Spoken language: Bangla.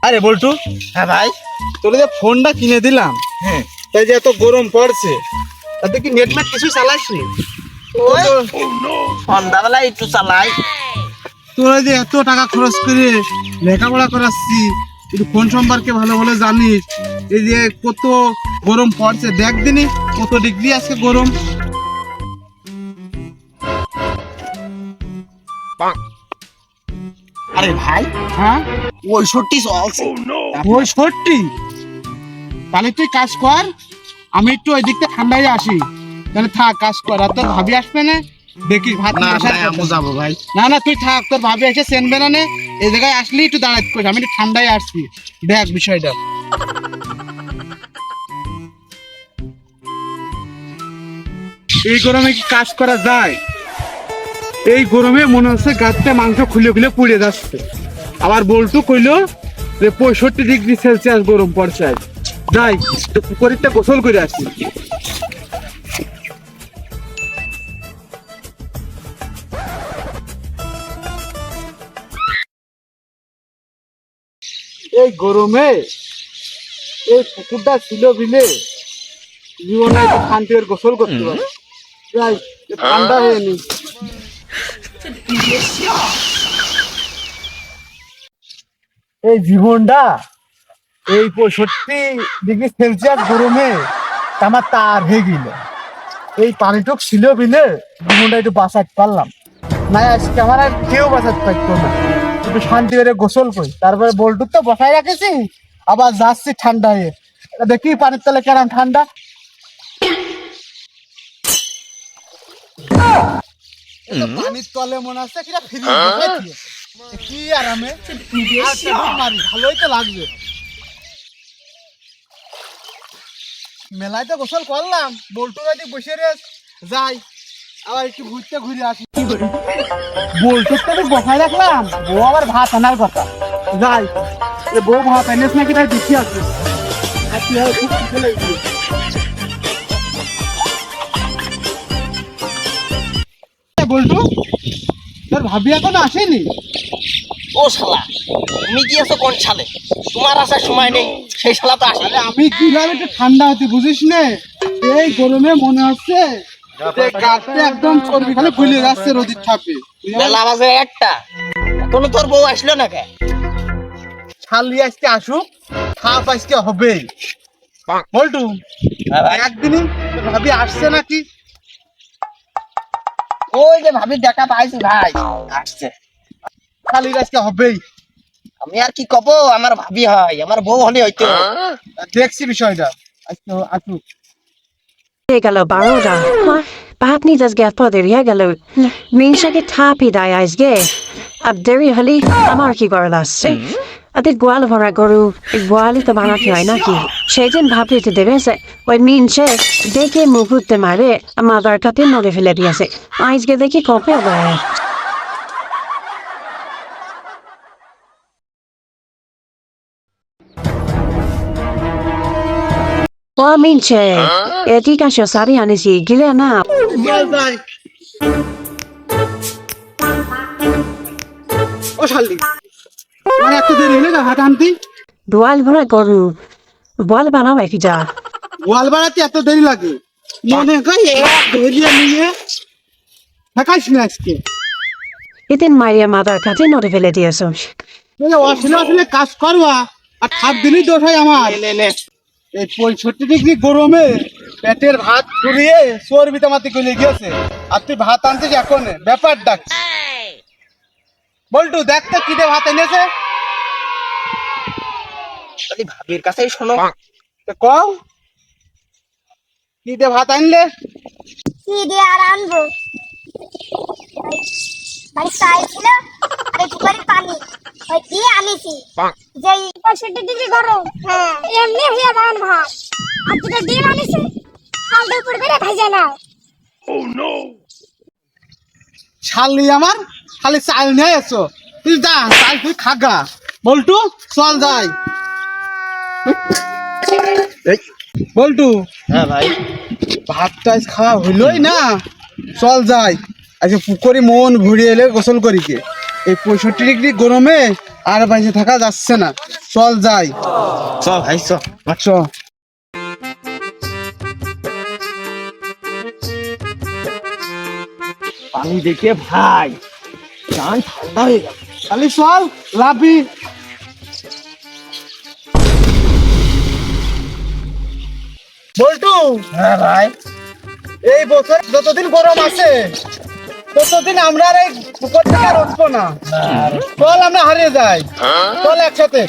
আরে বল্টু, হ্যাঁ ভাই। তোর যে ফোনটা কিনে দিলাম, হ্যাঁ, তাই যে এত গরম পড়ছে, তাতে কি নেট ম্যাট কিছু চালাসনি? ওই সন্ধ্যাবেলা একটু চালাই। তোরা যে এত টাকা খরচ করে লেখাপড়া করাচ্ছি, একটু ফোন সম্পর্কে ভালো ভালো জানিস। এই যে কত গরম পড়ছে, দেখ দিনই কত ডিগ্রি আজকে গরম। আরে ভাই, হ্যাঁ 65 চলছে। 65? তাহলে তুই কাজ কর, আমি একটু ওই দিকটা ঠান্ডায় আসি। তাহলে থাক, কাজ কর। আর তোর ভাবি আসবে না, দেখি ভাত না নিয়ে আসার ভাই, আমি কথা। যাবো ভাই। না না, তুই থাক, তোর ভাবি এসে চেনবে না নে। এই জায়গায় আসলি একটু দাঁড়াতে করিস, আমি একটু ঠান্ডায় আসছি, দেখ বিষয়টা। এই গরমে কি কাজ করা যায়? এই গরমে মনে হচ্ছে গাছটা মাংস খুলে খুলে পুড়ে যাচ্ছে। আবার বল্টু কইলো যে 65 ডিগ্রি সেলসিয়াস গরম পড়ছে আজ। যাই তো পুকুরিতে গোসল করে আসি। এই গরমে এই পুকুরটা ছিল বিলে, জীবনে একটু শান্তির গোসল করতে পারে। যাই ঠান্ডা হয়ে নি। এই জীবনটা এই 65 ডিগ্রি সেলসিয়াস গরমে আমার তার হয়ে গেল। এই পানিটুক ছিল বিলে জীবনটা একটু বাঁচাতে পারলাম না। আজকে আমার আর কেউ বাঁচাতে পারতো না। একটু শান্তি করে গোসল করি, তারপরে বল্টুর তো বসায় রাখেছি, আবার যাচ্ছি ঠান্ডা হয়ে। এটা দেখি পানির তলে কেরাম ঠান্ডা। পানির তলে মনে হচ্ছে কিনা ফ্রিজ কি আরামে। আচ্ছা, মারি ভালোই তো লাগবে। মেলায় তো গোসল করলাম, বল্টু গাড়ি বসে রে যাই, আবার একটু ঘুরতে ঘুরে আসি। বল্টুর তো বসায় রাখলাম, বউ আবার ভাত আনার কথা। যাই, বউ ভাত এনেছ নাকি তাই দেখি আসবে। বল্টু, তোর ভাবি এখন আসেনি? ও শালা, তুমি কি আছো কোন সালে? তোমার আসার সময় নেই, সেই শালা তো আসে। আরে আমি কিভাবে একটু ঠান্ডা হতে বুঝিস নে? এই গরমে মনে হচ্ছে যে গাছটা একদম চর্বি খালি ফুলে যাচ্ছে রোদের তাপে। বেলা বাজে 1টা, এখনো তোর বউ আসলো না কে? শালি আজকে আসুক, খাপ আজকে হবে। বল্টু, হ্যাঁ ভাই। একদিনই তোর ভাবি আসছে নাকি? ওই যে ভাবির দেখা পাইছি ভাই, আসছে। শালির আজকে হবেই। আমি আর কি কব, আমার ভাবি হয়, আমার বউ হলে হয়তো। দেখছি বিষয়টা, আজকে আসুক। হয়ে গেল 12টা। বাপনি আজকে এত দেরি হয়ে গেল। মিনসাকে থাপি দেয় আজকে। আর দেরি হলে আমার কি করার আসছে? আদের গোয়াল ভরা গরু, গোয়ালি তো বানাতে হয় নাকি? সেই দিন ভাবলিতে দেবেছে ওই মিনসে দেখে মুহূর্তে মারে আমার দরকাতে নড়ে ফেলে দিয়েছে। আজকে দেখি কপে দেয়। ও মিনসে, এদিকে আসো, সারি আনিছি, গিলে না। যাই। ও শালি, আমার এত দেরি হলে না হাত আনতি? গোয়াল ভরা গরু, বল বানাও একই যা। গোয়াল বাড়াতে এত দেরি লাগে? মনে করি এক ধরিয়ে নিয়ে থাকাইস না আজকে। এদিন মারিয়া মাদার কাছে নড়ে ফেলে দিয়েছ। আসলে আসলে কাজ করবা আর 7 দিনই দোষ হয় আমার। এই 65 ডিগ্রি গরমে পেটের ভাত ফুরিয়ে চর্বি তামাতে গলে গিয়েছে, আর তুই ভাত আনছিস এখন? ব্যাপার ডাক বল্টু, দেখ তো কি দিয়ে ভাত এনেছে। তাহলে ভাবির কাছেই শোনো। কও কি দিয়ে ভাত আনলে? কি দিয়ে আর আনবো? ভাই চাই ছিল আর একটু করে পানি, ওই দিয়ে আনিছি। যে 65 ডিগ্রি গরম, হ্যাঁ এমনি হইয়া যান ভাত। আর দুটো ডিম আনিছি, হালকা উপর করে খাই যায় না। শালি আমার খালি চাল নিয়ে এসো, তুই যা চাল তুই খাগা। বল্টু চল যাই। বল্টু, হ্যাঁ ভাই। ভাতটা খাওয়া হইলই না, চল যাই আজকে পুকুরে মন ভরিয়ে এলে গোসল করি কে। এই 65 ডিগ্রি গরমে আর বাইরে থাকা যাচ্ছে না, চল যাই। চল ভাই চল। আচ্ছা পানি দেখে ভাই প্রাণ ঠান্ডা হয়ে গেল। খালি চল, লাভি। বল্টু, হ্যাঁ ভাই। এই বছর যতদিন গরম আছে ততদিন আমরা আর এই পুকুর থেকে আর উঠবো না। চল আমরা হারিয়ে যাই, চল একসাথে।